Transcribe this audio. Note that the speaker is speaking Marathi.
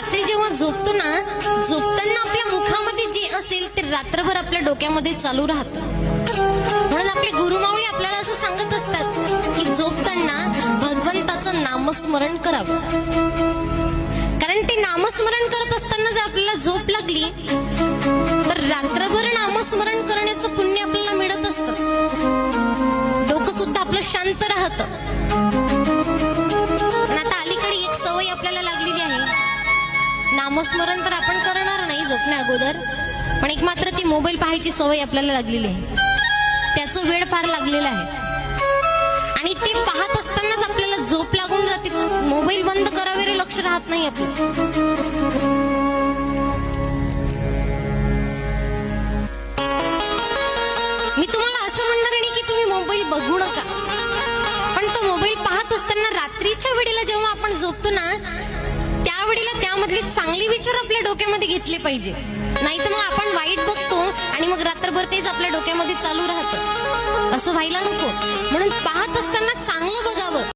रात्री जेव्हा झोपतो ना, झोपताना आपल्या मुखामध्ये जे असेल ते रात्रभर आपल्या डोक्यामध्ये चालू राहतं. म्हणून आपले गुरुमाऊली आपल्याला असं सांगत असतात की झोपताना भगवंताचं नामस्मरण करावं. कारण ते नामस्मरण करत असताना जर आपल्याला झोप लागली तर रात्रभर नामस्मरण करण्याचं पुण्य आपल्याला मिळत असतं. डोकं सुद्धा आपलं शांत राहतं. पण आता अलीकडे एक सवय आपल्याला लागलेली आहे. नामस्मरण तर आपण करणार नाही झोपण्या अगोदर, पण एक मात्र ती मोबाईल पाहायची सवय आपल्याला लागलेली आहे. त्याचं वेळ फार लागलेला आहे आणि ते पाहत असतानाच आपल्याला झोप लागून जाते. मोबाईल बंद करावे लक्ष राहत नाही आपलं. मी तुम्हाला असं म्हणणार नाही की तुम्ही मोबाईल बघू नका, पण तो मोबाईल पाहत असताना रात्रीच्या वेळेला जेव्हा आपण झोपतो ना, त्यावेळेला त्यामधले चांगले विचार आपल्या डोक्यामध्ये घेतले पाहिजे. नाही तर मग आपण वाईट बघतो आणि मग रात्रभर तेच आपल्या डोक्यामध्ये चालू राहतं. असं व्हायला नको. म्हणून पाहत असताना चांगलं बघावं.